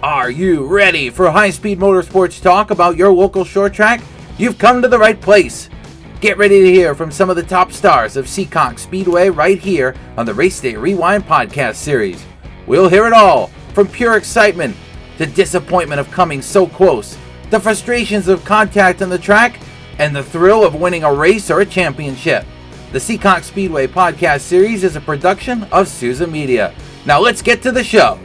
Are you ready for high-speed motorsports talk about your local short track? You've come to the right place. Get ready to hear from some of the top stars of Seekonk Speedway right here on the Race Day Rewind podcast series. We'll hear it all, from pure excitement to disappointment of coming so close, the frustrations of contact on the track, and the thrill of winning a race or a championship. The Seekonk Speedway podcast series is a production of Souza Media. Now let's get to the show.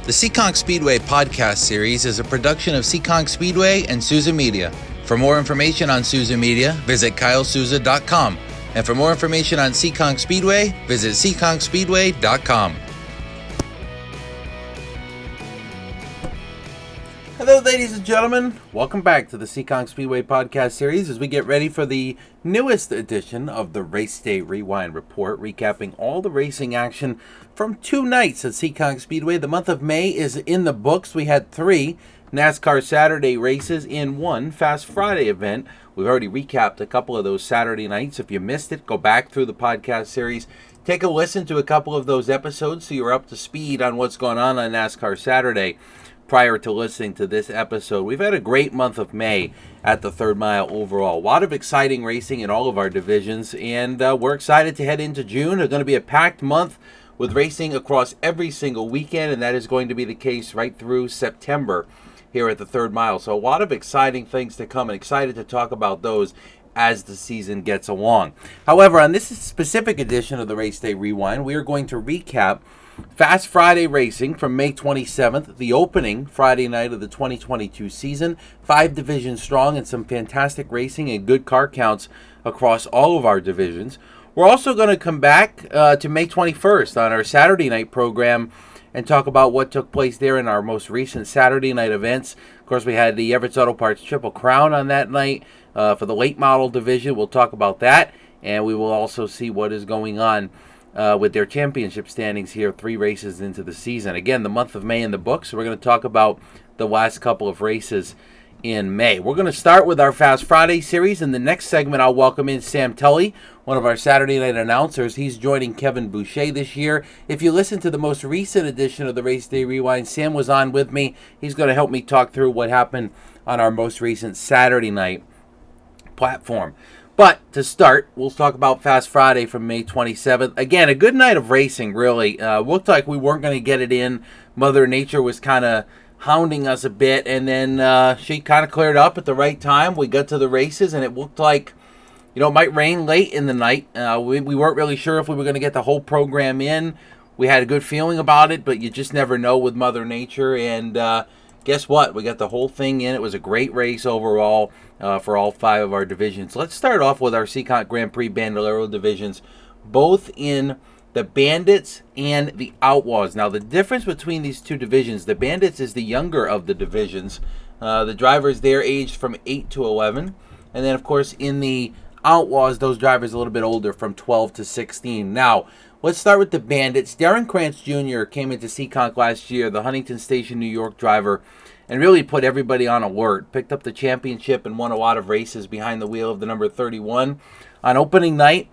The Seekonk Speedway podcast series is a production of Seekonk Speedway and Souza Media. For more information on Souza Media, visit kylesouza.com. And for more information on Seekonk Speedway, visit seekonkspeedway.com. Hello, ladies and gentlemen. Welcome back to the Seekonk Speedway podcast series as we get ready for the newest edition of the Race Day Rewind Report, recapping all the racing action from 2 nights at Seekonk Speedway. The month of May is in the books. We had 3 NASCAR Saturday races in 1 Fast Friday event. We've already recapped a couple of those Saturday nights. If you missed it, go back through the podcast series. Take a listen to a couple of those episodes so you're up to speed on what's going on NASCAR Saturday prior to listening to this episode. We've had a great month of May at the Third Mile overall. A lot of exciting racing in all of our divisions, and we're excited to head into June. It's going to be a packed month with racing across every single weekend, and that is going to be the case right through September here at the Third Mile. So a lot of exciting things to come, and excited to talk about those as the season gets along. However, on this specific edition of the Race Day Rewind, we are going to recap Fast Friday racing from May 27th, the opening Friday night of the 2022 season. 5 divisions strong and some fantastic racing and good car counts across all of our divisions. We're also going to come back to May 21st on our Saturday night program and talk about what took place there in our most recent Saturday night events. Of course, we had the Everett's Auto Parts Triple Crown on that night for the late model division. We'll talk about that, and we will also see what is going on with their championship standings here 3 races into the season. Again, the month of May in the books. So we're going to talk about the last couple of races in May. We're going to start with our Fast Friday series. In the next segment, I'll welcome in Sam Tully, one of our Saturday night announcers. He's joining Kevin Boucher this year. If you listen to the most recent edition of the Race Day Rewind, Sam was on with me. He's going to help me talk through what happened on our most recent Saturday night platform. But to start, we'll talk about Fast Friday from May 27th. Again, a good night of racing, really. Looked like we weren't going to get it in. Mother Nature was kind of hounding us a bit, and then she kind of cleared up at the right time. We got to the races, and it looked like, it might rain late in the night. We weren't really sure if we were going to get the whole program in. We had a good feeling about it, but you just never know with Mother Nature, and guess what? We got the whole thing in. It was a great race overall for all 5 of our divisions. Let's start off with our Seekonk Grand Prix Bandolero divisions, both in the Bandits and the Outlaws. Now, the difference between these 2 divisions, the Bandits is the younger of the divisions. The drivers there aged from 8 to 11. And then, of course, in the Outlaws, those drivers a little bit older, from 12 to 16. Now, let's start with the Bandits. Darren Krantz Jr. came into Seekonk last year, the Huntington Station, New York driver, and really put everybody on alert. Picked up the championship and won a lot of races behind the wheel of the number 31. On opening night,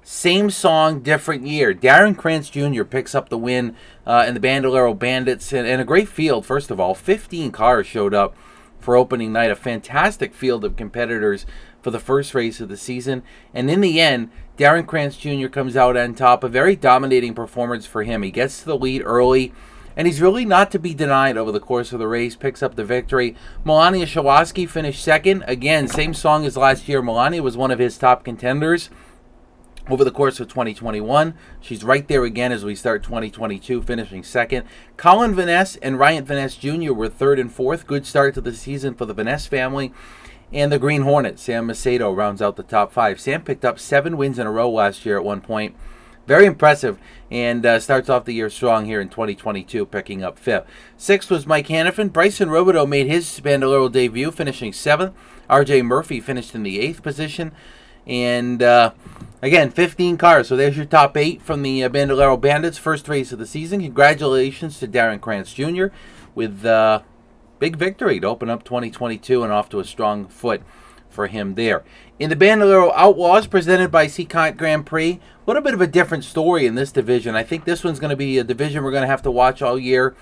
same song, different year. Darren Krantz Jr. picks up the win in the Bandolero Bandits, and a great field, first of all. 15 cars showed up for opening night. A fantastic field of competitors for the first race of the season. And in the end, Darren Krantz Jr. comes out on top. A very dominating performance for him. He gets to the lead early, and he's really not to be denied over the course of the race. Picks up the victory. Melania Shawaski finished second. Again, same song as last year. Melania was one of his top contenders over the course of 2021. She's right there again as we start 2022, finishing second. Colin Vaness and Ryan Vaness Jr. were 3rd and 4th. Good start to the season for the Vaness family. And the Green Hornet, Sam Macedo, rounds out the top 5. Sam picked up 7 wins in a row last year at one point. Very impressive, and starts off the year strong here in 2022, picking up 5th. 6th was Mike Hannafin. Bryson Robideau made his Bandolero debut, finishing 7th. RJ Murphy finished in the 8th position. And again, 15 cars. So there's your top 8 from the Bandolero Bandits, first race of the season. Congratulations to Darren Krantz Jr. with big victory to open up 2022 and off to a strong foot for him there. In the Bandolero Outlaws, presented by Seekonk Grand Prix, a little bit of a different story in this division. I think this one's going to be a division we're going to have to watch all year,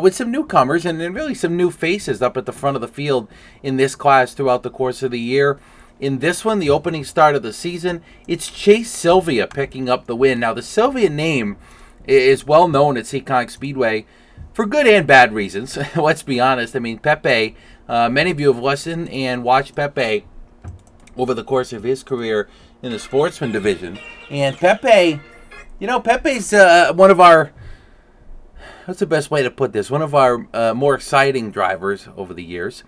with some newcomers and really some new faces up at the front of the field in this class throughout the course of the year. In this one, the opening start of the season, it's Chase Sylvia picking up the win. Now, the Sylvia name is well known at Seekonk Speedway for good and bad reasons. Let's be honest. I mean, Pepe, many of you have listened and watched Pepe over the course of his career in the Sportsman division. And Pepe, Pepe's one of our, what's the best way to put this? One of our more exciting drivers over the years.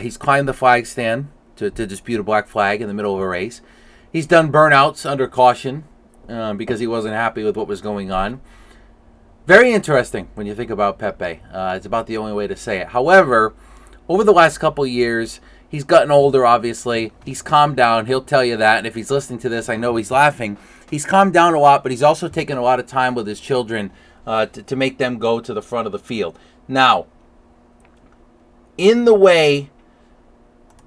He's climbed the flag stand to dispute a black flag in the middle of a race. He's done burnouts under caution because he wasn't happy with what was going on. Very interesting when you think about Pepe. It's about the only way to say it. However, over the last couple of years, he's gotten older, obviously. He's calmed down. He'll tell you that. And if he's listening to this, I know he's laughing. He's calmed down a lot, but he's also taken a lot of time with his children to make them go to the front of the field. Now, in the way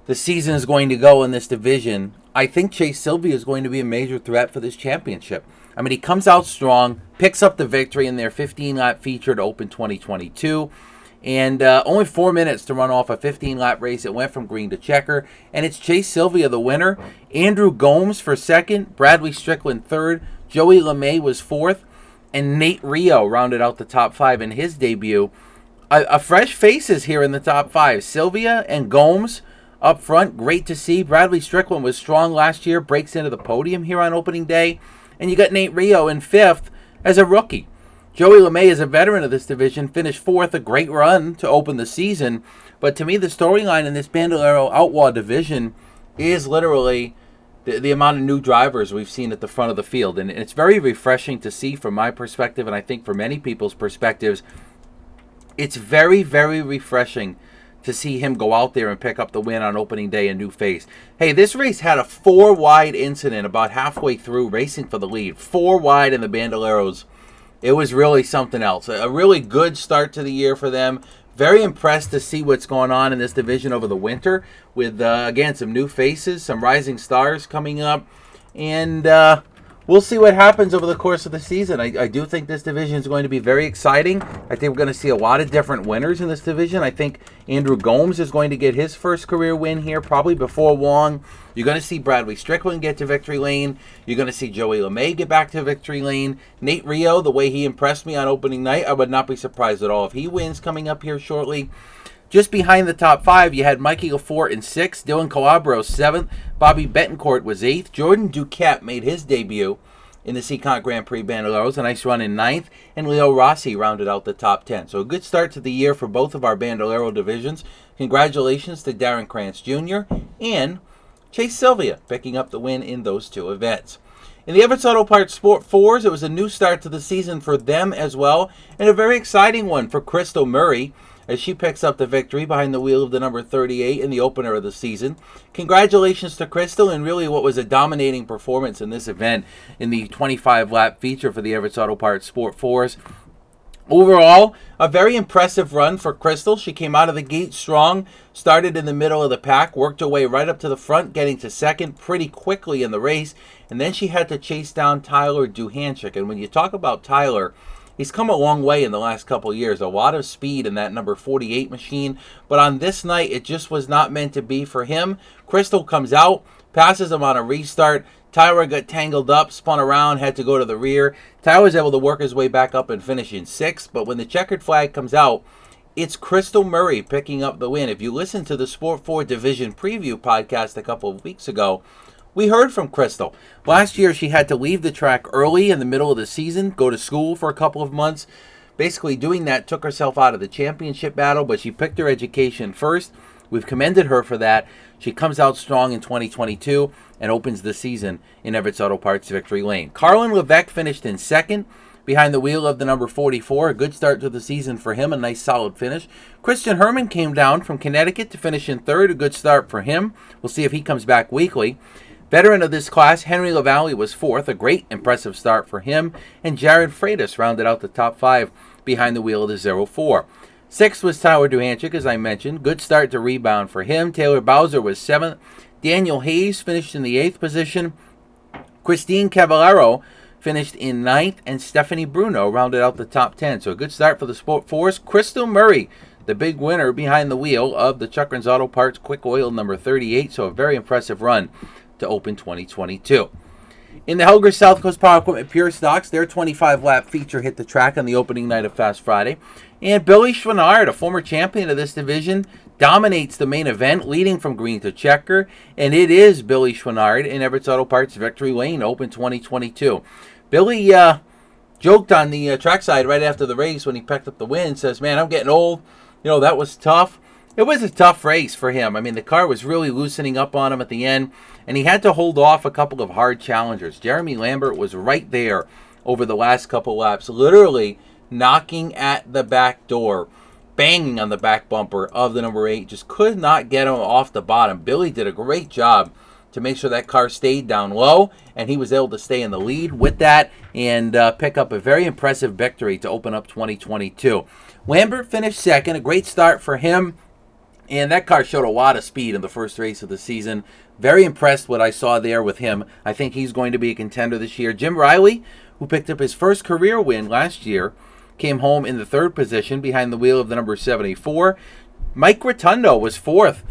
the season is going to go in this division, I think Chase Sylvia is going to be a major threat for this championship. I mean, he comes out strong, picks up the victory in their 15-lap feature to open 2022. And only 4 minutes to run off a 15-lap race. It went from green to checker. And it's Chase Sylvia, the winner. Andrew Gomes for second. Bradley Strickland third. Joey LeMay was fourth. And Nate Rio rounded out the top five in his debut. A fresh faces here in the top five. Sylvia and Gomes up front. Great to see. Bradley Strickland was strong last year. Breaks into the podium here on opening day. And you got Nate Rio in fifth as a rookie. Joey LeMay is a veteran of this division, finished fourth, a great run to open the season. But to me, the storyline in this Bandolero Outlaw division is literally the amount of new drivers we've seen at the front of the field. And it's very refreshing to see from my perspective, and I think for many people's perspectives. It's very, very refreshing to see him go out there and pick up the win on opening day, a new face. Hey, this race had a 4-wide incident about halfway through racing for the lead. 4 wide in the Bandoleros. It was really something else. A really good start to the year for them. Very impressed to see what's going on in this division over the winter with, again, some new faces, some rising stars coming up. And we'll see what happens over the course of the season. I do think this division is going to be very exciting. I think we're going to see a lot of different winners in this division. I think Andrew Gomes is going to get his first career win here, probably before long. You're going to see Bradley Strickland get to victory lane. You're going to see Joey LeMay get back to victory lane. Nate Rio, the way he impressed me on opening night, I would not be surprised at all if he wins coming up here shortly. Just behind the top five, you had Mikey Lafort in 6th, Dylan Calabro 7th, Bobby Betancourt was 8th, Jordan Duquette made his debut in the Seekonk Grand Prix Bandoleros, a nice run in 9th, and Leo Rossi rounded out the top 10. So a good start to the year for both of our Bandolero divisions. Congratulations to Darren Krantz Jr. and Chase Sylvia picking up the win in those two events. In the Everts Auto Parts Sport Fours, it was a new start to the season for them as well, and a very exciting one for Crystal Murray as she picks up the victory behind the wheel of the number 38 in the opener of the season. Congratulations to Crystal and really what was a dominating performance in this event in the 25-lap feature for the Everts Auto Parts Sport Fours. Overall, a very impressive run for Crystal. She came out of the gate strong, started in the middle of the pack, worked her way right up to the front, getting to second pretty quickly in the race, and then she had to chase down Tyler Duhanchik. And when you talk about Tyler, he's come a long way in the last couple of years. A lot of speed in that number 48 machine, but on this night, it just was not meant to be for him. Crystal comes out, passes him on a restart. Tyler got tangled up, spun around, had to go to the rear. Tyler was able to work his way back up and finish in 6th, but when the checkered flag comes out, it's Crystal Murray picking up the win. If you listen to the Sport 4 Division Preview podcast a couple of weeks ago, we heard from Crystal. Last year, she had to leave the track early in the middle of the season, go to school for a couple of months. Basically doing that took herself out of the championship battle, but she picked her education first. We've commended her for that. She comes out strong in 2022 and opens the season in Everts Auto Parts victory lane. Carlin Levesque finished in 2nd behind the wheel of the number 44. A good start to the season for him, a nice solid finish. Christian Herman came down from Connecticut to finish in 3rd, a good start for him. We'll see if he comes back weekly. Veteran of this class, Henry LaValle was 4th, a great impressive start for him. And Jared Freitas rounded out the top 5 behind the wheel of the 04. 6th was Tyler Duhanchik, as I mentioned. Good start to rebound for him. Taylor Bowser was 7th. Daniel Hayes finished in the 8th position. Christine Cavallaro finished in 9th, and Stephanie Bruno rounded out the top 10. So a good start for the Sport Force. Crystal Murray, the big winner behind the wheel of the Chuckrin's Auto Parts Quick Oil number 38. So a very impressive run to open 2022. In the Helger South Coast Power Equipment Pure Stocks, their 25-lap feature hit the track on the opening night of Fast Friday. And Billy Schwannard, a former champion of this division, dominates the main event, leading from green to checker. And it is Billy Schwannard in Everett's Auto Parts Victory Lane Open 2022. Billy joked on the trackside right after the race when he picked up the win, says, "Man, I'm getting old. You know, that was tough." It was a tough race for him. I mean, the car was really loosening up on him at the end, and he had to hold off a couple of hard challengers. Jeremy Lambert was right there over the last couple laps, literally knocking at the back door, banging on the back bumper of the number 8, just could not get him off the bottom. Billy did a great job to make sure that car stayed down low, and he was able to stay in the lead with that and pick up a very impressive victory to open up 2022. Lambert finished second, a great start for him. And that car showed a lot of speed in the first race of the season. Very impressed what I saw there with him. I think he's going to be a contender this year. Jim Riley, who picked up his first career win last year, came home in the 3rd position behind the wheel of the number 74. Mike Rotundo was 4th.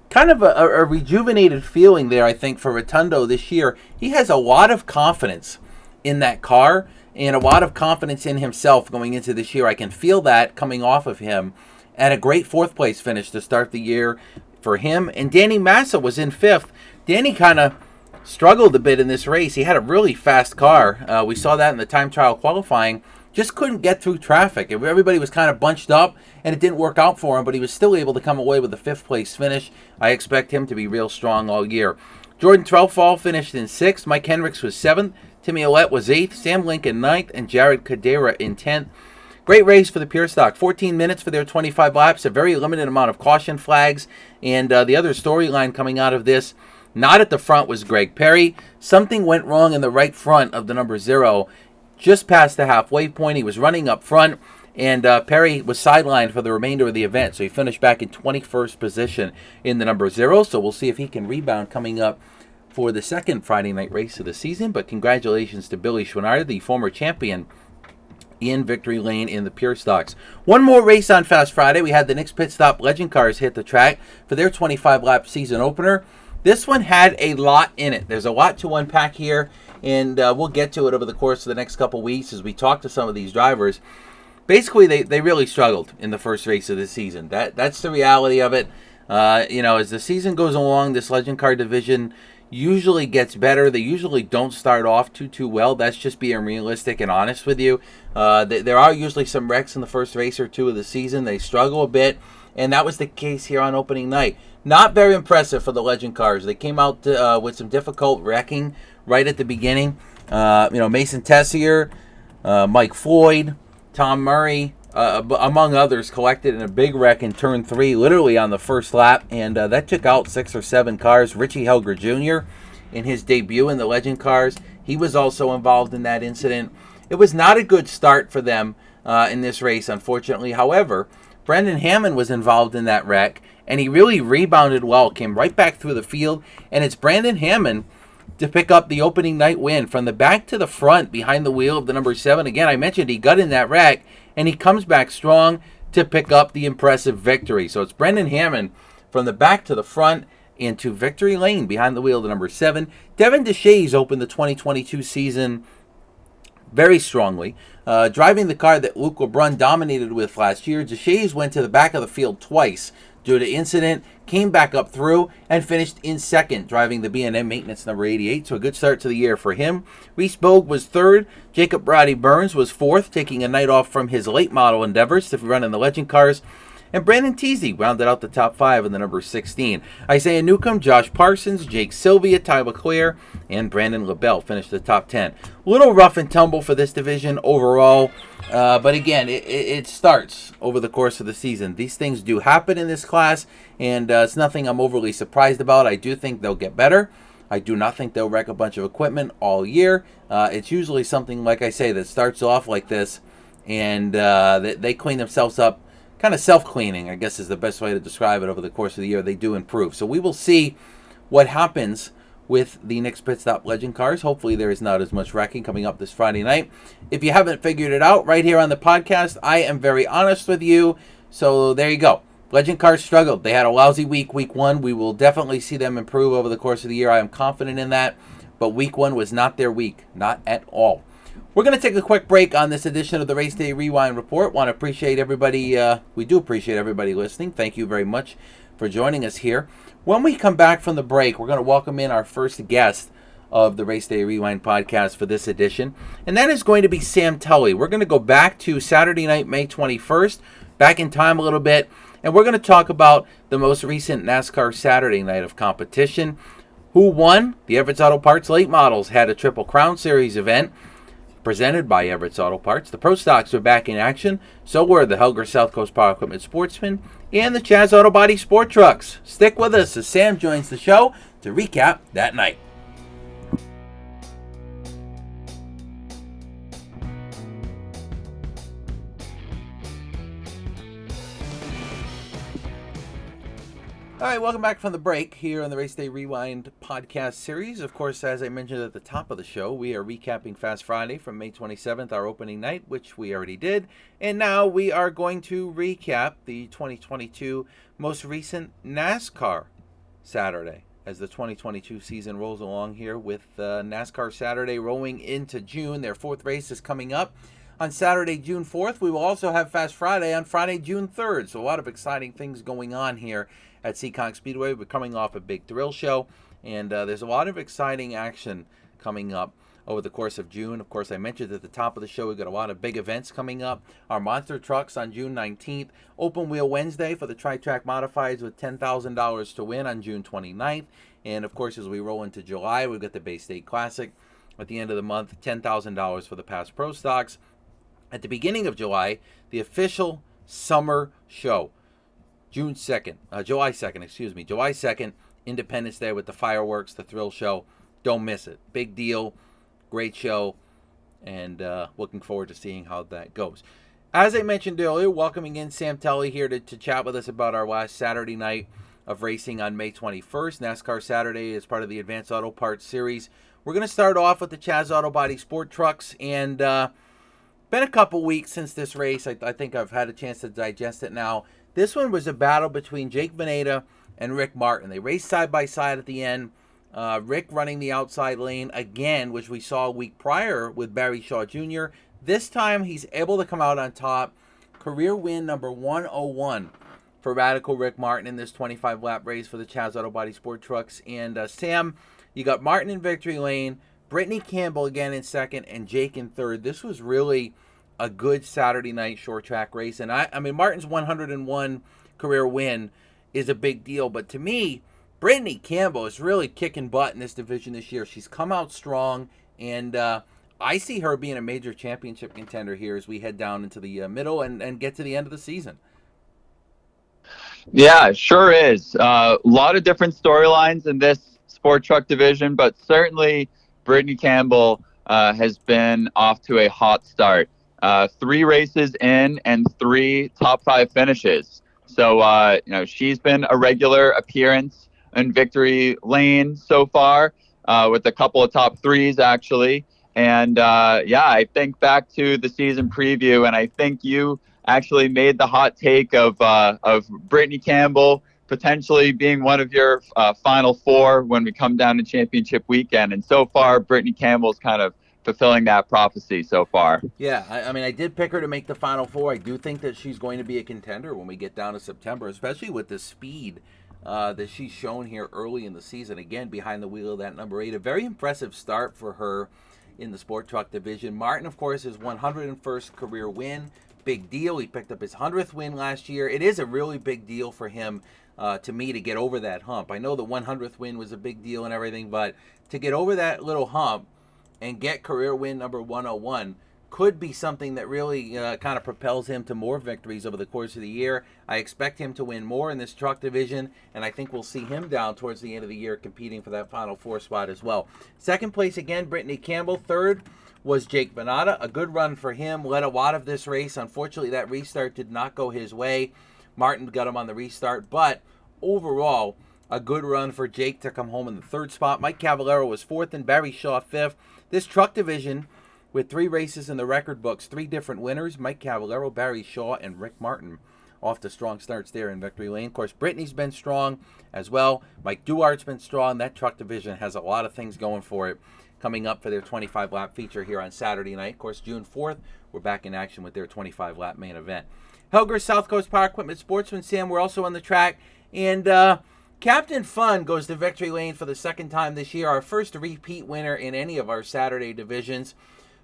Kind of a rejuvenated feeling there, I think, for Rotundo this year. He has a lot of confidence in that car and a lot of confidence in himself going into this year. I can feel that coming off of him. And a great 4th place finish to start the year for him. And Danny Massa was in 5th. Danny kind of struggled a bit in this race. He had a really fast car. We saw that in the time trial qualifying. Just couldn't get through traffic. Everybody was kind of bunched up, and it didn't work out for him, but he was still able to come away with a 5th place finish. I expect him to be real strong all year. Jordan Trelfall finished in 6th. Mike Hendricks was 7th. Timmy Ouellette was 8th. Sam Lincoln 9th. And Jared Cadera in 10th. Great race for the Pure Stock. 14 minutes for their 25 laps. A very limited amount of caution flags. And the other storyline coming out of this, not at the front, was Greg Perry. Something went wrong in the right front of the number 0. Just past the halfway point, he was running up front. And Perry was sidelined for the remainder of the event. So he finished back in 21st position in the number 0. So we'll see if he can rebound coming up for the second Friday night race of the season. But congratulations to Billy Schwannard, the former champion in Victory Lane in the Pure Stocks. One more race on Fast Friday. We had the Nick's Pit Stop Legend Cars hit the track for their 25-lap season opener. This one had a lot in it. There's a lot to unpack here, and we'll get to it over the course of the next couple weeks as we talk to some of these drivers. Basically, they really struggled in the first race of the season. That's the reality of it. As the season goes along, this Legend Car division usually gets better. They usually don't start off too well. That's just being realistic and honest with you. There are usually some wrecks in the first race or two of the season. They struggle a bit, and that was the case here on opening night. Not very impressive for the Legend Cars. They came out with some difficult wrecking right at the beginning. Mason Tessier, Mike Floyd, Tom Murray, among others, collected in a big wreck in turn 3, literally on the first lap, and that took out 6 or 7 cars. Richie Helger Jr., in his debut in the Legend Cars, he was also involved in that incident. It was not a good start for them in this race, unfortunately. However, Brendan Hammond was involved in that wreck, and he really rebounded well, came right back through the field, and it's Brandon Hammond to pick up the opening night win from the back to the front behind the wheel of the number 7. Again, I mentioned he got in that wreck, and he comes back strong to pick up the impressive victory. So it's Brendan Hammond from the back to the front into Victory Lane behind the wheel of the number 7. Devin Deshays opened the 2022 season very strongly, driving the car that Luke LeBrun dominated with last year. Deshays went to the back of the field twice due to incident, came back up through, and finished in second, driving the B&M Maintenance number 88. So a good start to the year for him. Reese Bogue was third. Jacob Roddy Burns was fourth, taking a night off from his late model endeavors to run in the Legend Cars. And Brandon Teasy rounded out the top 5 in the number 16. Isaiah Newcomb, Josh Parsons, Jake Sylvia, Ty LeClaire, and Brandon LaBelle finished the top 10. A little rough and tumble for this division overall, but again, it starts over the course of the season. These things do happen in this class, and it's nothing I'm overly surprised about. I do think they'll get better. I do not think they'll wreck a bunch of equipment all year. It's usually something, like I say, that starts off like this, and they clean themselves up. Kind of self-cleaning, I guess, is the best way to describe it. Over the course of the year, they do improve. So we will see what happens with the next pit stop legend cars. Hopefully there is not as much wrecking coming up this Friday night. If you haven't figured it out right here on the podcast, I am very honest with you. So there you go. Legend cars struggled. They had a lousy week 1. We will definitely see them improve over the course of the year. I am confident in that. But week 1 was not their week. Not at all. We're going to take a quick break on this edition of the Race Day Rewind Report. Want to appreciate everybody. We do appreciate everybody listening. Thank you very much for joining us here. When we come back from the break, we're going to welcome in our first guest of the Race Day Rewind podcast for this edition, and that is going to be Sam Tully. We're going to go back to Saturday night, May 21st, back in time a little bit, and we're going to talk about the most recent NASCAR Saturday night of competition. Who won? The Everett's Auto Parts Late Models had a Triple Crown Series event presented by Everett's Auto Parts. The Pro Stocks were back in action. So were the Helger South Coast Power Equipment Sportsman and the Chaz Auto Body Sport Trucks. Stick with us as Sam joins the show to recap that night. All right, welcome back from the break here on the Race Day Rewind podcast series. Of course, as I mentioned at the top of the show, we are recapping Fast Friday from May 27th, our opening night, which we already did. And now we are going to recap the 2022 most recent NASCAR Saturday as the 2022 season rolls along here with NASCAR Saturday rolling into June. Their 4th race is coming up on Saturday, June 4th. We will also have Fast Friday on Friday, June 3rd. So a lot of exciting things going on here at Seekonk Speedway. We're coming off a big thrill show, and there's a lot of exciting action coming up over the course of June. Of course, I mentioned at the top of the show, we've got a lot of big events coming up. Our Monster Trucks on June 19th. Open Wheel Wednesday for the Tri-Track Modifieds with $10,000 to win on June 29th. And, of course, as we roll into July, we've got the Bay State Classic. At the end of the month, $10,000 for the Past Pro Stocks. At the beginning of July, the official summer show. July 2nd, Independence Day with the fireworks, the thrill show. Don't miss it. Big deal, great show, and looking forward to seeing how that goes. As I mentioned earlier, welcoming in Sam Tully here to chat with us about our last Saturday night of racing on May 21st. NASCAR Saturday is part of the Advanced Auto Parts series. We're going to start off with the Chaz Auto Body Sport Trucks, and been a couple weeks since this race. I think I've had a chance to digest it now. This one was a battle between Jake Veneta and Rick Martin. They raced side by side at the end. Rick running the outside lane again, which we saw a week prior with Barry Shaw Jr. This time he's able to come out on top. Career win number 101 for Radical Rick Martin in this 25-lap race for the Chaz Auto Body Sport Trucks. And Sam, you got Martin in victory lane, Brittany Campbell again in second, and Jake in third. This was really a good Saturday night short track race. And I mean, Martin's 101 career win is a big deal. But to me, Brittany Campbell is really kicking butt in this division this year. She's come out strong, and I see her being a major championship contender here as we head down into the middle and get to the end of the season. Yeah, it sure is. A lot of different storylines in this sport truck division, but certainly Brittany Campbell has been off to a hot start. 3 races in and 3 top 5 finishes. So, she's been a regular appearance in victory lane so far, with a couple of top 3s actually. And I think back to the season preview, and I think you actually made the hot take of Brittany Campbell potentially being one of your final 4 when we come down to championship weekend. And so far, Brittany Campbell's kind of fulfilling that prophecy so far. Yeah, I mean, I did pick her to make the Final 4. I do think that she's going to be a contender when we get down to September, especially with the speed that she's shown here early in the season. Again, behind the wheel of that number 8. A very impressive start for her in the sport truck division. Martin, of course, his 101st career win. Big deal. He picked up his 100th win last year. It is a really big deal for him, to me, to get over that hump. I know the 100th win was a big deal and everything, but to get over that little hump and get career win number 101 could be something that really kind of propels him to more victories over the course of the year. I expect him to win more in this truck division, and I think we'll see him down towards the end of the year competing for that Final 4 spot as well. Second place again, Brittany Campbell. Third was Jake Veneta. A good run for him. Led a lot of this race. Unfortunately, that restart did not go his way. Martin got him on the restart, but overall, A good run for Jake to come home in the third spot. Mike Cavallero was fourth and Barry Shaw fifth. This truck division, with 3 races in the record books, 3 different winners, Mike Cavallero, Barry Shaw, and Rick Martin, off to strong starts there in victory lane. Of course, Brittany's been strong as well. Mike Duart's been strong. That truck division has a lot of things going for it coming up for their 25-lap feature here on Saturday night. Of course, June 4th, we're back in action with their 25-lap main event. Helger South Coast Power Equipment Sportsman. Sam, we're also on the track. And Captain Fun goes to victory lane for the second time this year, our first repeat winner in any of our Saturday divisions.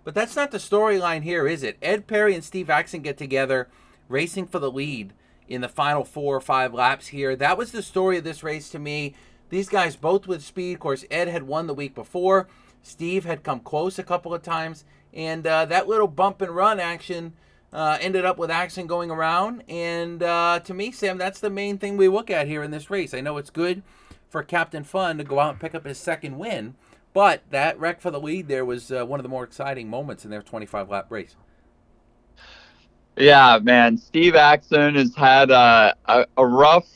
But that's not the storyline here, is it? Ed Perry and Steve Axon get together, racing for the lead in the final 4 or 5 laps here. That was the story of this race to me. These guys both with speed. Of course, Ed had won the week before. Steve had come close a couple of times. And that little bump and run action ended up with Axon going around. And to me, Sam, that's the main thing we look at here in this race. I know it's good for Captain Fun to go out and pick up his second win, but that wreck for the lead there was one of the more exciting moments in their 25-lap race. Yeah, man. Steve Axon has had a rough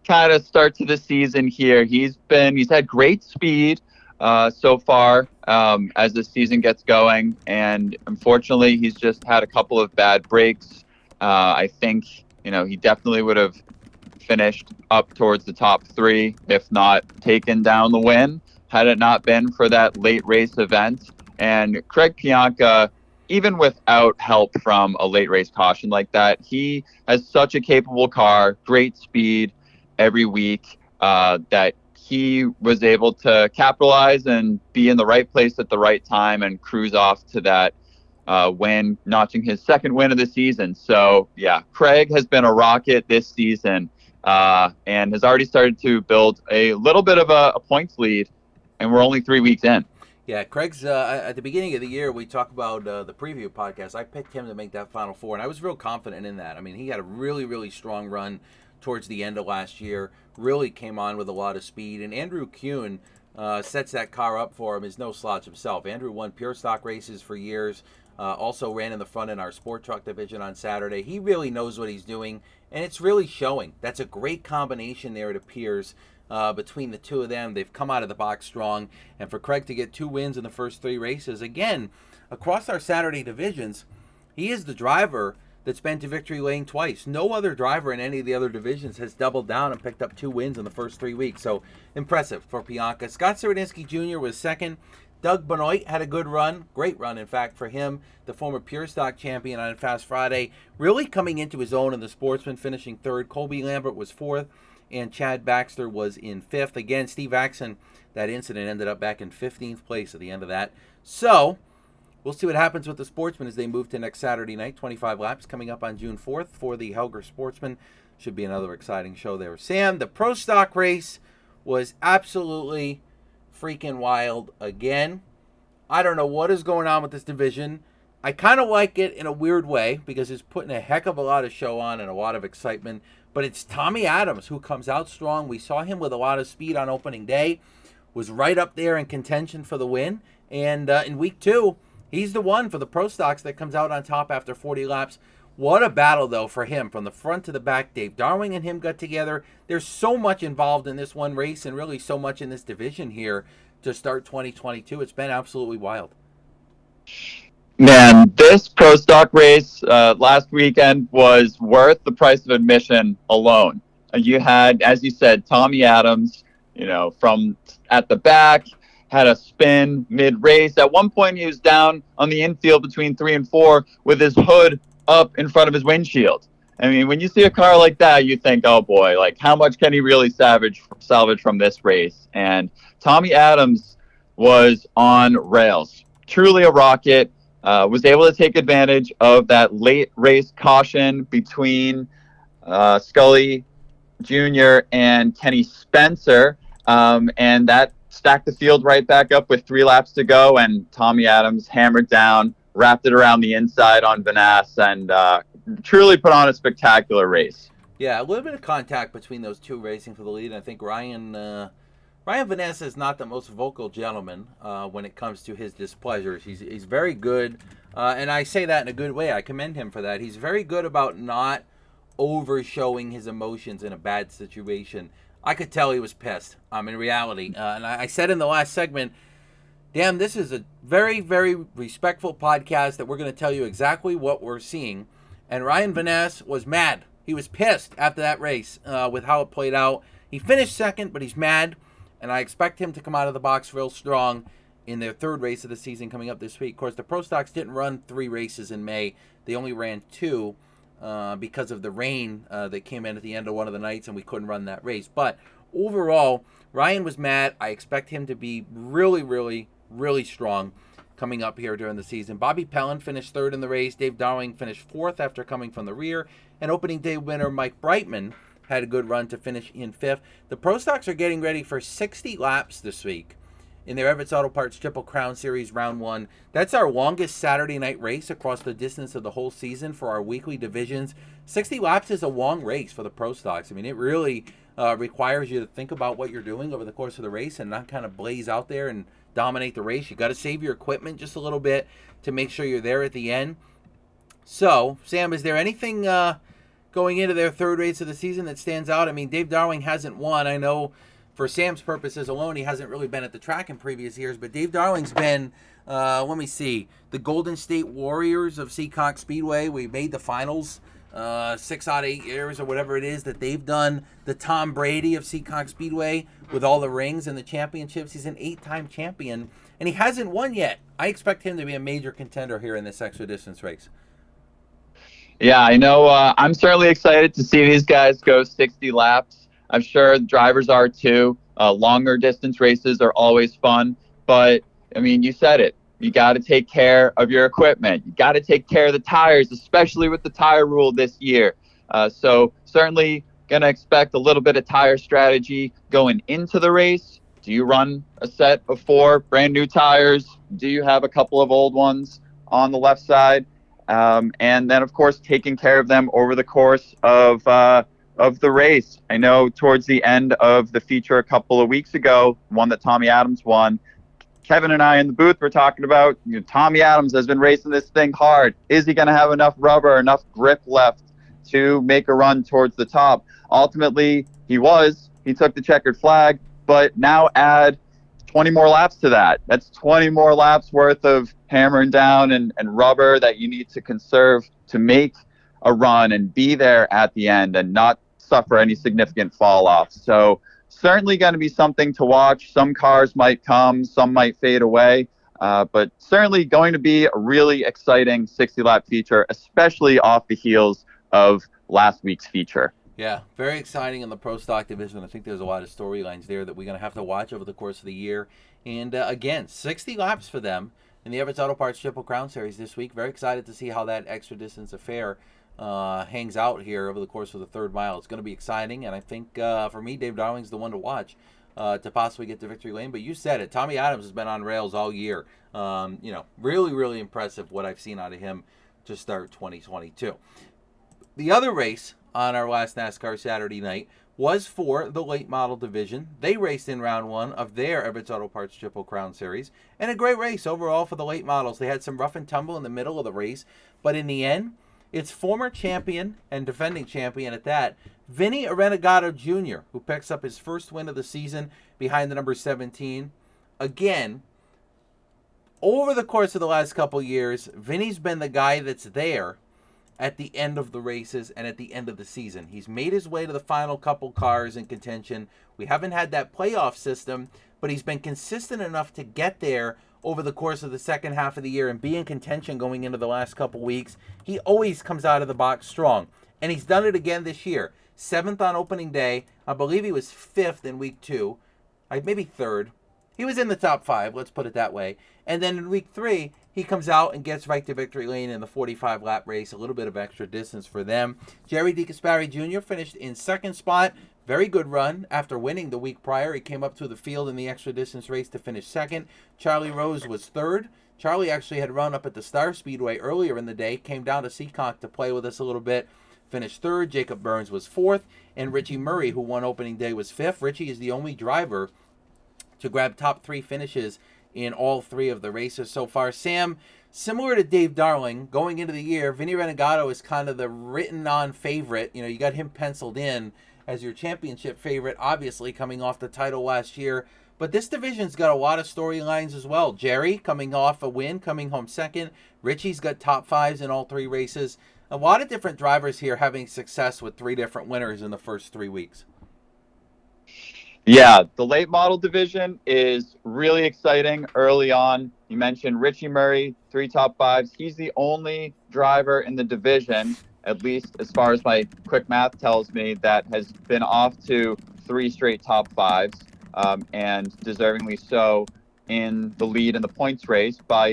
kind of start to the season here. He's had great speed so far as the season gets going, and unfortunately, he's just had a couple of bad breaks. I think he definitely would have finished up towards the top 3, if not taken down the win, had it not been for that late race event. And Craig Pianca, even without help from a late race caution like that, he has such a capable car, great speed every week, that he was able to capitalize and be in the right place at the right time and cruise off to that win, notching his second win of the season. So, yeah, Craig has been a rocket this season and has already started to build a little bit of a points lead, and we're only 3 weeks in. Yeah, Craig's, at the beginning of the year, we talked about the preview podcast. I picked him to make that Final Four, and I was real confident in that. I mean, he had a really, really strong run towards the end of last year, really came on with a lot of speed, and Andrew Kuhn sets that car up for him. Is no slouch himself. Andrew won pure stock races for years, also ran in the front in our sport truck division on Saturday. He really knows what he's doing, and it's really showing. That's a great combination there, it appears, between the two of them. They've come out of the box strong, and for Craig to get 2 wins in the first 3 races, again, across our Saturday divisions, he is the driver that's been to victory lane twice. No other driver in any of the other divisions has doubled down and picked up 2 wins in the first 3 weeks. So impressive for Pianca. Scott Seredinsky Jr. was second. Doug Benoit had a good run, great run, in fact, for him, the former Pure Stock champion on Fast Friday, really coming into his own in the Sportsman, finishing third. Colby Lambert was fourth, and Chad Baxter was in fifth. Again, Steve Axon, that incident ended up back in 15th place at the end of that. So we'll see what happens with the Sportsman as they move to next Saturday night. 25 laps coming up on June 4th for the Helger Sportsman. Should be another exciting show there. Sam, the Pro Stock race was absolutely freaking wild again. I don't know what is going on with this division. I kind of like it in a weird way because it's putting a heck of a lot of show on and a lot of excitement. But it's Tommy Adams who comes out strong. We saw him with a lot of speed on opening day. Was right up there in contention for the win. And in week 2, he's the one for the Pro Stocks that comes out on top after 40 laps. What a battle, though, for him from the front to the back. Dave Darwing and him got together. There's so much involved in this one race and really so much in this division here to start 2022. It's been absolutely wild. Man, this Pro Stock race last weekend was worth the price of admission alone. You had, as you said, Tommy Adams, from at the back, had a spin mid-race. At one point, he was down on the infield between 3 and 4 with his hood up in front of his windshield. I mean, when you see a car like that, you think, oh boy, like how much can he really salvage from this race? And Tommy Adams was on rails, truly a rocket. Was able to take advantage of that late race caution between Scully Jr. and Kenny Spencer, and that stacked the field right back up with 3 laps to go, and Tommy Adams hammered down, wrapped it around the inside on Vanasse, and truly put on a spectacular race. Yeah, a little bit of contact between those two racing for the lead. I think Ryan Vanasse is not the most vocal gentleman when it comes to his displeasures. He's very good, and I say that in a good way. I commend him for that. He's very good about not over-showing his emotions in a bad situation. I could tell he was pissed. In reality, and I said in the last segment, damn, this is a very, very respectful podcast that we're going to tell you exactly what we're seeing. And Ryan Vaness was mad. He was pissed after that race with how it played out. He finished second, but he's mad, and I expect him to come out of the box real strong in their third race of the season coming up this week. Of course, the Pro Stocks didn't run 3 races in May. They only ran 2 because of the rain that came in at the end of one of the nights, and we couldn't run that race. But overall, Ryan was mad. I expect him to be really, really, really strong coming up here during the season. Bobby Pellin finished third in the race. Dave Darling finished fourth after coming from the rear. And opening day winner Mike Brightman had a good run to finish in fifth. The Pro Stocks are getting ready for 60 laps this week in their Everett's Auto Parts Triple Crown Series Round 1. That's our longest Saturday night race across the distance of the whole season for our weekly divisions. 60 laps is a long race for the Pro Stocks. I mean, it really requires you to think about what you're doing over the course of the race and not kind of blaze out there and dominate the race. You got to save your equipment just a little bit to make sure you're there at the end. So, Sam, is there anything going into their third race of the season that stands out? I mean, Dave Darling hasn't won. I know for Sam's purposes alone, he hasn't really been at the track in previous years, but Dave Darling's been, let me see, the Golden State Warriors of Seekonk Speedway. We made the finals 6 out of 8 years or whatever it is that they've done. The Tom Brady of Seekonk Speedway with all the rings and the championships. He's an 8-time champion, and he hasn't won yet. I expect him to be a major contender here in this extra distance race. Yeah, I know. I'm certainly excited to see these guys go 60 laps. I'm sure drivers are too. Longer distance races are always fun. But, I mean, you said it. You got to take care of your equipment. You got to take care of the tires, especially with the tire rule this year. So certainly going to expect a little bit of tire strategy going into the race. Do you run a set of 4 brand new tires? Do you have a couple of old ones on the left side? And then, of course, taking care of them over the course of the race. I know towards the end of the feature a couple of weeks ago, one that Tommy Adams won, Kevin and I in the booth were talking about, Tommy Adams has been racing this thing hard. Is he going to have enough rubber, enough grip left to make a run towards the top? Ultimately, he was. He took the checkered flag, but now add 20 more laps to that. That's 20 more laps worth of hammering down and rubber that you need to conserve to make a run and be there at the end and not suffer any significant fall off. So certainly going to be something to watch. Some cars might come, some might fade away, but certainly going to be a really exciting 60-lap feature, especially off the heels of last week's feature. Yeah, very exciting in the Pro Stock division. I think there's a lot of storylines there that we're going to have to watch over the course of the year. And again, 60 laps for them in the Everett's Auto Parts Triple Crown Series this week. Very excited to see how that extra distance affair hangs out here over the course of the third mile. It's going to be exciting, and I think for me, Dave Darling's the one to watch to possibly get to victory lane. But you said it, Tommy Adams has been on rails all year. Really, really impressive what I've seen out of him to start 2022. The other race on our last NASCAR Saturday night was for the late model division. They raced in round 1 of their Everett's Auto Parts Triple Crown Series, and a great race overall for the late models. They had some rough and tumble in the middle of the race, but in the end, it's former champion and defending champion at that, Vinny Arenegado Jr., who picks up his first win of the season behind the number 17. Again, over the course of the last couple years, Vinny's been the guy that's there at the end of the races and at the end of the season. He's made his way to the final couple cars in contention. We haven't had that playoff system, but he's been consistent enough to get there over the course of the second half of the year and be in contention going into the last couple weeks. He always comes out of the box strong, and he's done it again this year. 7th on opening day. I believe he was 5th in week 2, maybe 3rd. He was in the top 5, let's put it that way. And then in week 3, he comes out and gets right to victory lane in the 45-lap race. A little bit of extra distance for them. Jerry DeCaspari Jr. finished in 2nd spot. Very good run after winning the week prior. He came up to the field in the extra distance race to finish 2nd. Charlie Rose was 3rd. Charlie actually had run up at the Star Speedway earlier in the day, came down to Seekonk to play with us a little bit, finished 3rd. Jacob Burns was 4th. And Richie Murray, who won opening day, was 5th. Richie is the only driver to grab top 3 finishes in all 3 of the races so far. Sam, similar to Dave Darling, going into the year, Vinny Renegado is kind of the written-on favorite. You got him penciled in as your championship favorite, obviously coming off the title last year. But this division's got a lot of storylines as well. Jerry coming off a win, coming home second. Richie's got top fives in all three races. A lot of different drivers here having success with three different winners in the first 3 weeks. Yeah, the late model division is really exciting early on. You mentioned Richie Murray, 3 top fives. He's the only driver in the division, at least as far as my quick math tells me, that has been off to 3 straight top fives, and deservingly so in the lead in the points race by,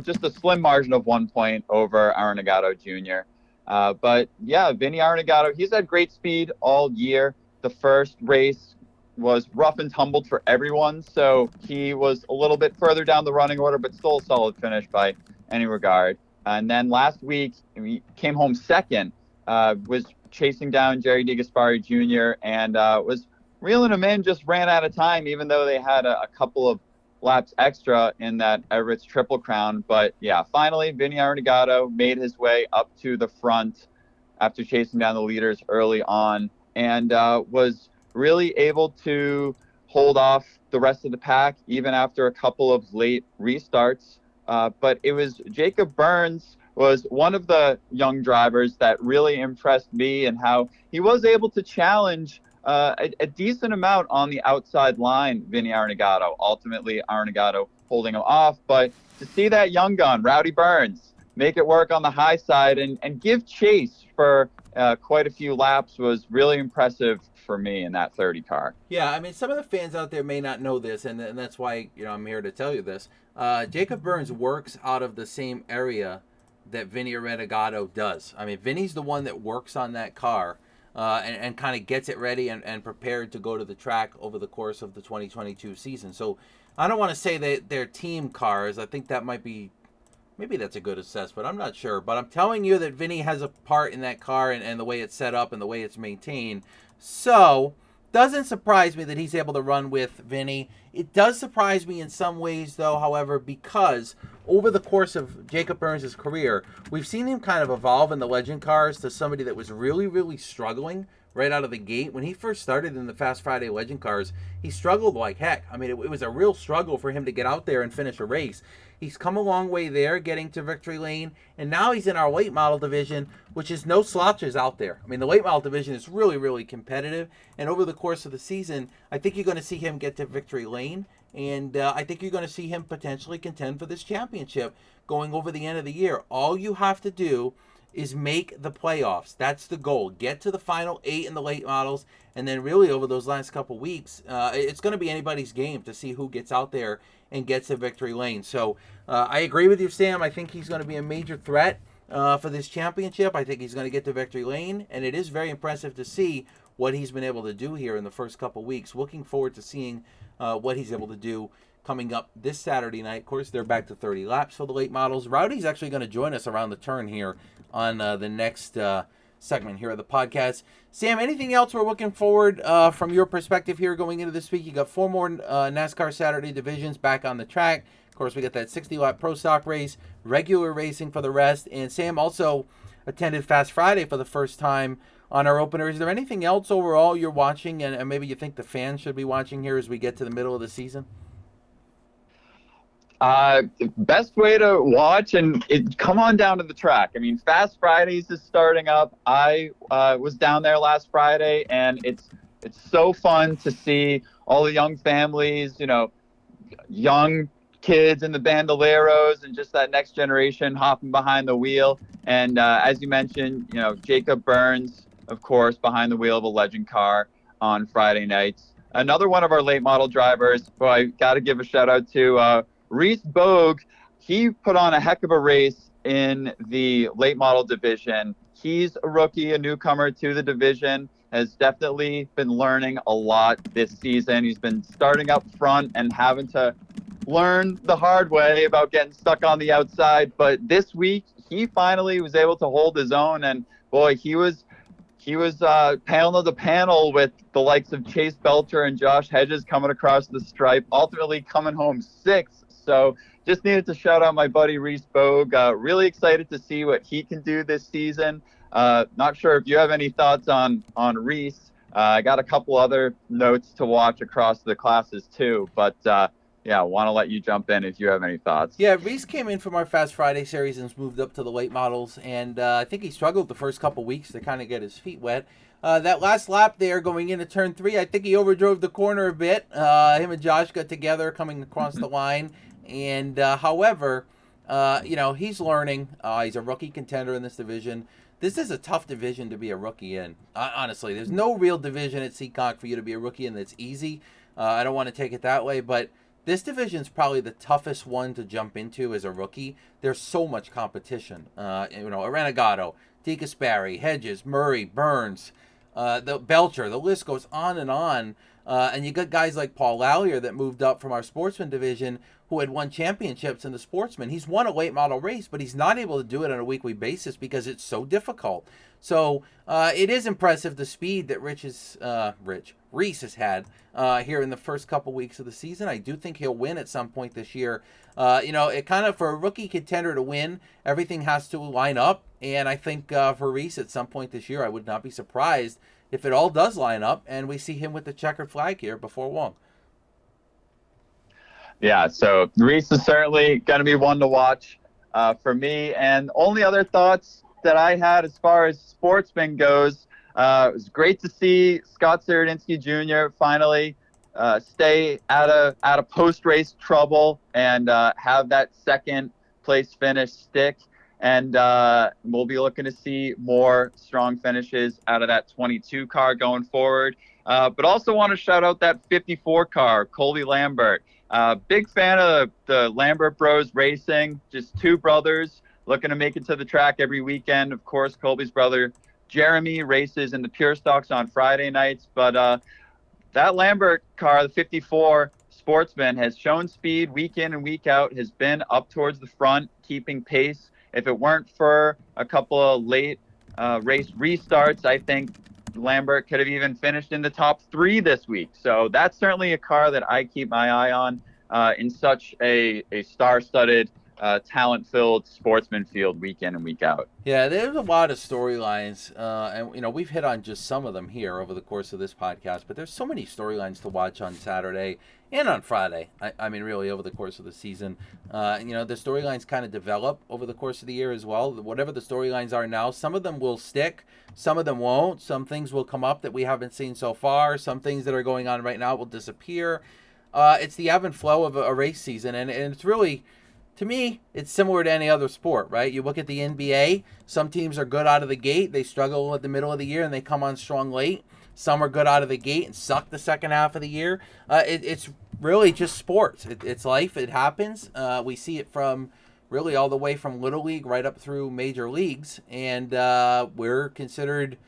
just a slim margin of 1 point over Arenagato Jr. But yeah, Vinny Arenagato, he's had great speed all year. The first race was rough and tumbled for everyone, so he was a little bit further down the running order, but still a solid finish by any regard. And then last week, he came home second, was chasing down Jerry DeGasperi Jr., and was reeling him in, just ran out of time, even though they had a couple of laps extra in that Everett's Triple Crown. But yeah, finally, Vinny Arenagato made his way up to the front after chasing down the leaders early on, and was really able to hold off the rest of the pack, even after a couple of late restarts. But it was Jacob Burns was one of the young drivers that really impressed me, and how he was able to challenge a decent amount on the outside line, Vinny Arenagato. Ultimately, Arenagato holding him off. But to see that young gun, Rowdy Burns, make it work on the high side and give chase for quite a few laps was really impressive for me in that 30 car. Yeah, I mean, some of the fans out there may not know this, and that's why I'm here to tell you this. Jacob Burns works out of the same area that Vinny Arenagato does. I mean, Vinny's the one that works on that car and kind of gets it ready and prepared to go to the track over the course of the 2022 season. So I don't want to say that they're team cars. I think that might be, maybe that's a good assessment. I'm not sure. But I'm telling you that Vinny has a part in that car and the way it's set up and the way it's maintained. So, doesn't surprise me that he's able to run with Vinny. It does surprise me in some ways, though, however, because over the course of Jacob Burns' career, we've seen him kind of evolve in the legend cars to somebody that was really, really struggling right out of the gate. When he first started in the Fast Friday legend cars, he struggled like heck. I mean, it was a real struggle for him to get out there and finish a race. He's come a long way there, getting to victory lane, and now he's in our late model division, which is no slouches out there. I mean, the late model division is really, really competitive, and over the course of the season, I think you're going to see him get to victory lane, and I think you're going to see him potentially contend for this championship going over the end of the year. All you have to do is make the playoffs. That's the goal. Get to the final 8 in the late models, and then really over those last couple weeks, it's going to be anybody's game to see who gets out there and gets a victory lane. So I agree with you, Sam. I think he's going to be a major threat for this championship. I think he's going to get to victory lane, and it is very impressive to see what he's been able to do here in the first couple weeks. Looking forward to seeing what he's able to do coming up this Saturday night. Of course, they're back to 30 laps for the late models. Rowdy's actually going to join us around the turn here on the next segment here of the podcast. Sam, anything else we're looking forward from your perspective here going into this week? You got 4 more NASCAR Saturday divisions back on the track. Of course, we got that 60-lap Pro Stock race, regular racing for the rest. And Sam also attended Fast Friday for the first time on our opener. Is there anything else overall you're watching and maybe you think the fans should be watching here as we get to the middle of the season? Best way to watch and come on down to the track. I mean, Fast Fridays is starting up. I was down there last Friday, and it's so fun to see all the young families, young kids in the Bandoleros and just that next generation hopping behind the wheel. And as you mentioned, Jacob Burns, of course, behind the wheel of a legend car on Friday nights. Another one of our late model drivers who I got to give a shout out to, Reese Bogue. He put on a heck of a race in the late model division. He's a rookie, a newcomer to the division, has definitely been learning a lot this season. He's been starting up front and having to learn the hard way about getting stuck on the outside. But this week, he finally was able to hold his own. And boy, he was panel to panel with the likes of Chase Belcher and Josh Hedges coming across the stripe, ultimately coming home 6th. So just needed to shout out my buddy Reese Bogue. Really excited to see what he can do this season. Not sure if you have any thoughts on Reese. I got a couple other notes to watch across the classes too, but yeah, want to let you jump in if you have any thoughts. Yeah, Reese came in from our Fast Friday series and has moved up to the late models, and I think he struggled the first couple weeks to kind of get his feet wet. That last lap there going into turn 3, I think he overdrove the corner a bit. Him and Josh got together coming across the line, and however, he's learning. He's a rookie contender in this division. This is a tough division to be a rookie in. Honestly, there's no real division at Seekonk for you to be a rookie in that's easy. I don't want to take it that way, but this division is probably the toughest one to jump into as a rookie. There's so much competition. Arenagato, DeGasperi, Hedges, Murray, Burns, the Belcher. The list goes on. And you got guys like Paul Lallier that moved up from our Sportsman division who had won championships in the Sportsman. He's won a late model race, but he's not able to do it on a weekly basis because it's so difficult. So it is impressive the speed that Reese has had here in the first couple weeks of the season. I do think he'll win at some point this year. It kind of, for a rookie contender to win, everything has to line up. And I think for Reese at some point this year, I would not be surprised if it all does line up and we see him with the checkered flag here before long. Yeah, so Reese is certainly going to be one to watch for me. And only other thoughts that I had as far as Sportsman goes, it was great to see Scott Seredinsky Jr. finally stay out of post-race trouble and have that second place finish stick. And we'll be looking to see more strong finishes out of that 22 car going forward. But also want to shout out that 54 car, Colby Lambert. Big fan of the Lambert Bros Racing, just two brothers looking to make it to the track every weekend. Of course, Colby's brother, Jeremy, races in the Pure Stocks on Friday nights. But that Lambert car, the 54 Sportsman, has shown speed week in and week out, has been up towards the front, keeping pace. If it weren't for a couple of late race restarts, I think Lambert could have even finished in the top 3 this week. So that's certainly a car that I keep my eye on in such a star-studded, talent-filled Sportsman field week in and week out. Yeah, there's a lot of storylines, and we've hit on just some of them here over the course of this podcast, but there's so many storylines to watch on Saturday and on Friday. I mean, really, over the course of the season. The storylines kind of develop over the course of the year as well. Whatever the storylines are now, some of them will stick, some of them won't. Some things will come up that we haven't seen so far. Some things that are going on right now will disappear. It's the ebb and flow of a race season, and it's really, to me, it's similar to any other sport, right? You look at the NBA, some teams are good out of the gate, they struggle at the middle of the year, and they come on strong late. Some are good out of the gate and suck the second half of the year. It's really just sports. It's life. It happens. We see it from really all the way from Little League right up through major leagues, and we're considered,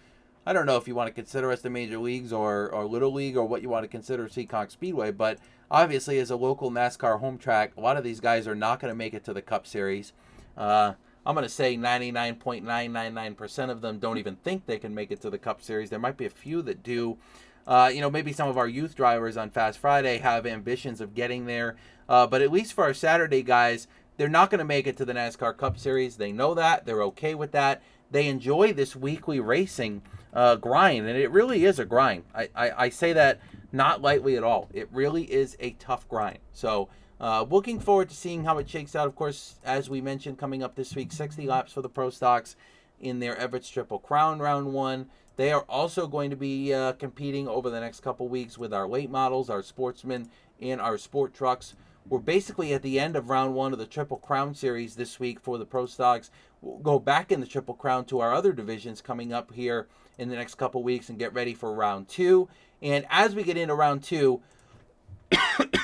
I don't know if you want to consider us the major leagues or Little League or what you want to consider Seekonk Speedway, but obviously as a local NASCAR home track, a lot of these guys are not going to make it to the Cup Series. I'm going to say 99.999% of them don't even think they can make it to the Cup Series. There might be a few that do. Maybe some of our youth drivers on Fast Friday have ambitions of getting there. But at least for our Saturday guys, they're not going to make it to the NASCAR Cup Series. They know that. They're okay with that. They enjoy this weekly racing grind, and it really is a grind. I say that not lightly at all. It really is a tough grind. So looking forward to seeing how it shakes out. Of course, as we mentioned, coming up this week, 60 laps for the Pro Stocks in their Everett's Triple Crown Round 1. They are also going to be competing over the next couple weeks with our late models, our Sportsmen, and our Sport Trucks. We're basically at the end of Round 1 of the Triple Crown Series this week for the Pro Stocks. We'll go back in the Triple Crown to our other divisions coming up here in the next couple weeks and get ready for Round 2. And as we get into Round 2,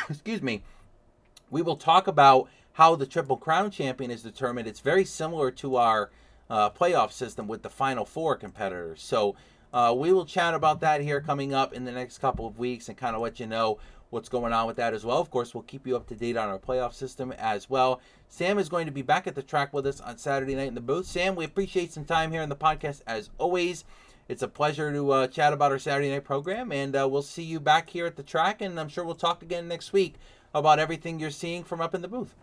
excuse me, we will talk about how the Triple Crown champion is determined. It's very similar to our playoff system with the Final Four competitors. So we will chat about that here coming up in the next couple of weeks and kind of let you know what's going on with that as well. Of course, we'll keep you up to date on our playoff system as well. Sam is going to be back at the track with us on Saturday night in the booth. Sam, we appreciate some time here in the podcast as always. It's a pleasure to chat about our Saturday night program, and we'll see you back here at the track, and I'm sure we'll talk again next week about everything you're seeing from up in the booth.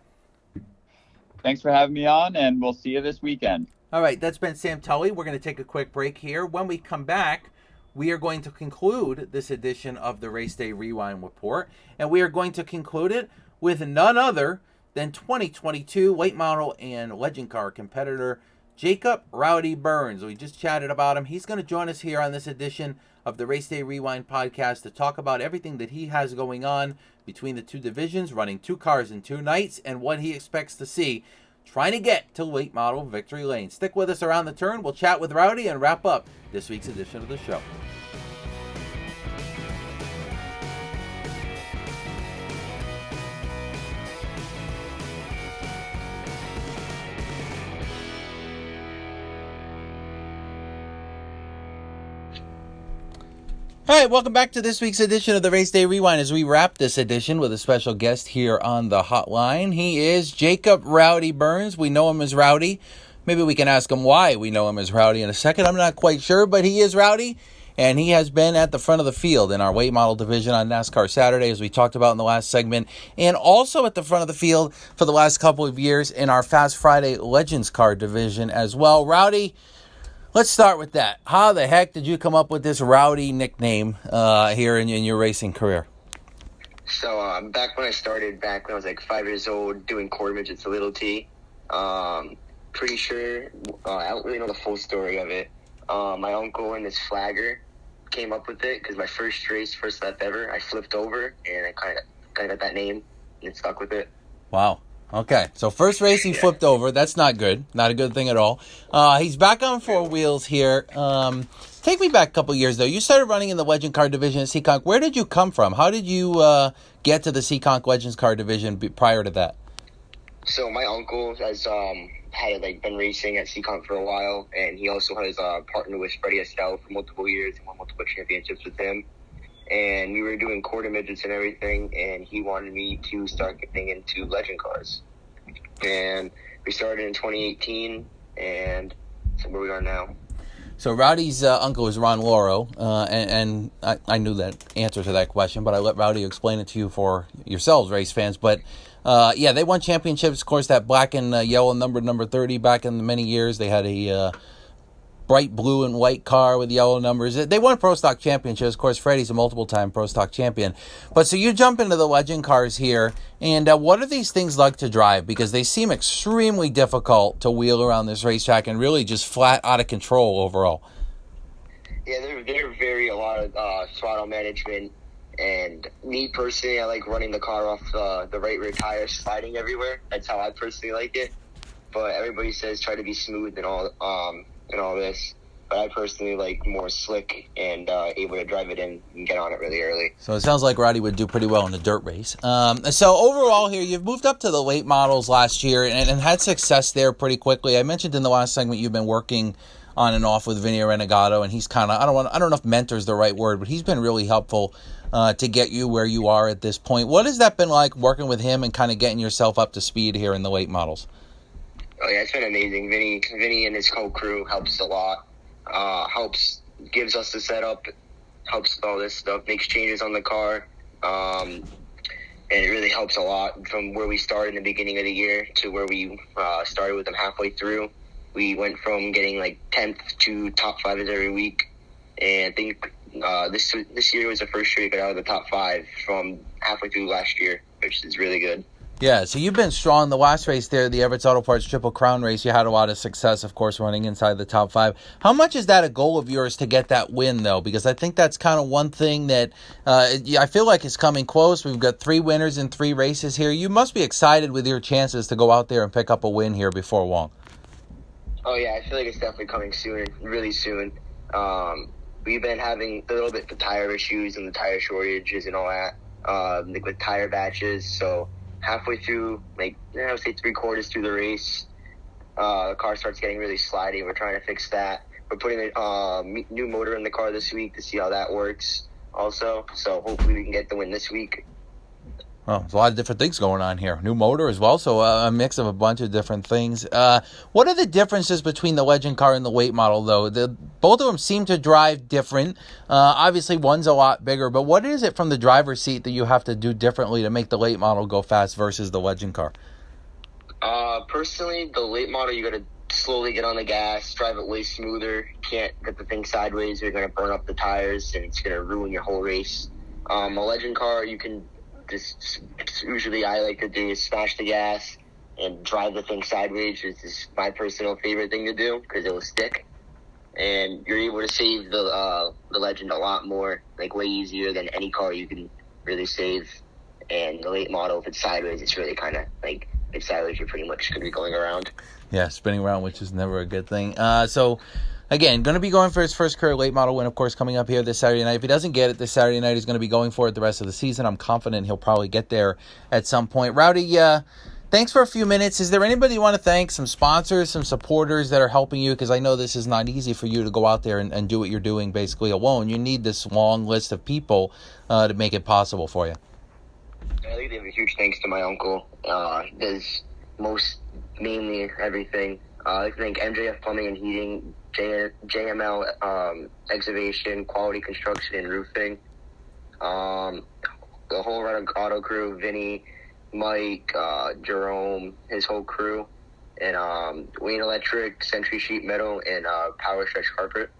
Thanks for having me on, and we'll see you this weekend. All right, that's been Sam Tully. We're going to take a quick break here. When we come back, we are going to conclude this edition of the Race Day Rewind Report, and we are going to conclude it with none other than 2022 late model and legend car competitor Jacob Rowdy Burns. We just chatted about him. He's going to join us here on this edition of the Race Day Rewind podcast to talk about everything that he has going on between the two divisions, running 2 cars in 2 nights, and what he expects to see trying to get to late model victory lane. Stick with us around the turn. We'll chat with Rowdy and wrap up this week's edition of the show. All right, welcome back to this week's edition of the Race Day Rewind as we wrap this edition with a special guest here on the hotline. He is Jacob Rowdy Burns. We know him as Rowdy. Maybe we can ask him why we know him as Rowdy in a second. I'm not quite sure, but he is Rowdy, and he has been at the front of the field in our weight model division on NASCAR Saturday, as we talked about in the last segment, and also at the front of the field for the last couple of years in our Fast Friday Legends car division as well. Rowdy, let's start with that. How the heck did you come up with this Rowdy nickname here in your racing career? So back when I started, back when I was like 5 years old, doing quarter midgets to Little T, pretty sure, I don't really know the full story of it. My uncle and his flagger came up with it because my first race, first lap ever, I flipped over and I kind of got that name and stuck with it. Wow. Okay, so first race he flipped over. That's not good. Not a good thing at all. He's back on 4 wheels here. Take me back a couple years, though. You started running in the Legend Car division at Seekonk. Where did you come from? How did you get to the Seekonk Legends Car division prior to that? So my uncle has had been racing at Seekonk for a while, and he also has partnered with Freddie Estelle for multiple years and won multiple championships with him. And we were doing quarter midgets and everything, and he wanted me to start getting into legend cars. And we started in 2018, and that's where we are now. So Rowdy's uncle is Ron Lauro, and I knew that answer to that question, but I let Rowdy explain it to you for yourselves, race fans. But yeah, they won championships. Of course, that black and yellow number 30 back in the many years. They had a bright blue and white car with yellow numbers. They won Pro Stock championships. Of course, Freddie's a multiple-time Pro Stock champion. But so you jump into the legend cars here, and what are these things like to drive? Because they seem extremely difficult to wheel around this racetrack and really just flat out of control overall. Yeah, they're very a lot of throttle management. And me personally, I like running the car off the right rear tire, sliding everywhere. That's how I personally like it. But everybody says try to be smooth and all this, but I personally like more slick and able to drive it in and get on it really early. So it sounds like Rowdy would do pretty well in the dirt race. So overall here, you've moved up to the late models last year and had success there pretty quickly. I mentioned in the last segment you've been working on and off with Vinny Renegato, and he's kind of, I don't know if mentor is the right word, but he's been really helpful to get you where you are at this point. What has that been like working with him and kind of getting yourself up to speed here in the late models? Oh yeah, it's been amazing. Vinny and his whole crew helps a lot. Gives us the setup, helps with all this stuff, makes changes on the car, and it really helps a lot from where we started in the beginning of the year to where we started with them halfway through. We went from getting like 10th to top 5s every week, and I think this year was the first year we got out of the top 5 from halfway through last year, which is really good. Yeah, so you've been strong. The last race there, the Everett's Auto Parts Triple Crown race, you had a lot of success, of course, running inside the top 5. How much is that a goal of yours to get that win, though? Because I think that's kind of one thing that I feel like is coming close. We've got 3 winners in 3 races here. You must be excited with your chances to go out there and pick up a win here before long. Oh, yeah, I feel like it's definitely coming soon, really soon. We've been having a little bit of tire issues and the tire shortages and all that, with tire batches, so halfway through, I would say 3/4 through the race, the car starts getting really slidey. We're trying to fix that. We're putting a new motor in the car this week to see how that works also. So hopefully we can get the win this week. Well, there's a lot of different things going on here. New motor as well, so a mix of a bunch of different things. What are the differences between the legend car and the weight model, though? Both of them seem to drive different. Obviously, one's a lot bigger, but what is it from the driver's seat that you have to do differently to make the late model go fast versus the legend car? Personally, the late model, you got to slowly get on the gas, drive it way smoother. You can't get the thing sideways. You're going to burn up the tires, and it's going to ruin your whole race. A legend car, you can just, usually I like to do is smash the gas and drive the thing sideways, which is my personal favorite thing to do because it will stick. And you're able to save the legend a lot more, like way easier than any car you can really save. And the late model, if it's sideways, it's really kind of like, if it's sideways, you're pretty much going to be going around. Yeah, spinning around, which is never a good thing. So, again, going to be going for his first career late model win, of course, coming up here this Saturday night. If he doesn't get it this Saturday night, he's going to be going for it the rest of the season. I'm confident he'll probably get there at some point. Rowdy, thanks for a few minutes. Is there anybody you want to thank, some sponsors, some supporters that are helping you? Because I know this is not easy for you to go out there and do what you're doing basically alone. You need this long list of people to make it possible for you. I think they have a huge thanks to my uncle. Does mainly everything. I think MJF Plumbing and Heating, JML Excavation, Quality Construction and Roofing, the whole Red Auto crew, Vinny, Mike, Jerome, his whole crew, and Wayne Electric, Century Sheet Metal, and Power Stretch Carpet.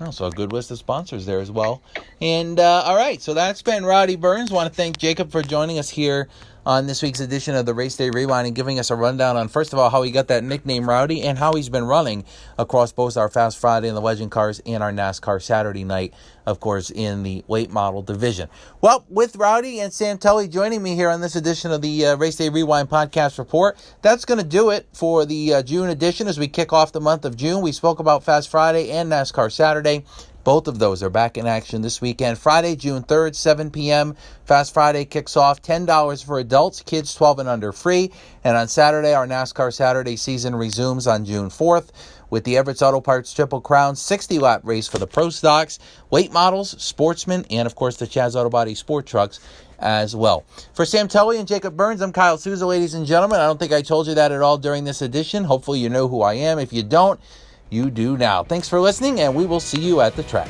Oh, so a good list of sponsors there as well. And, all right, so that's been Rowdy Burns. Want to thank Jacob for joining us here on this week's edition of the Race Day Rewind and giving us a rundown on, first of all, how he got that nickname Rowdy and how he's been running across both our Fast Friday and the Legend Cars and our NASCAR Saturday night, of course, in the late model division. Well, with Rowdy and Sam Tully joining me here on this edition of the Race Day Rewind podcast report, that's going to do it for the June edition as we kick off the month of June. We spoke about Fast Friday and NASCAR Saturday. Both of those are back in action this weekend. Friday, June 3rd, 7 p.m. Fast Friday kicks off. $10 for adults, kids 12 and under free. And on Saturday, our NASCAR Saturday season resumes on June 4th with the Everett's Auto Parts Triple Crown 60-lap race for the Pro Stocks, late models, Sportsman, and, of course, the Chaz Auto Body Sport Trucks as well. For Sam Tully and Jacob Burns, I'm Kyle Souza, ladies and gentlemen. I don't think I told you that at all during this edition. Hopefully you know who I am. If you don't, you do now. Thanks for listening, and we will see you at the track.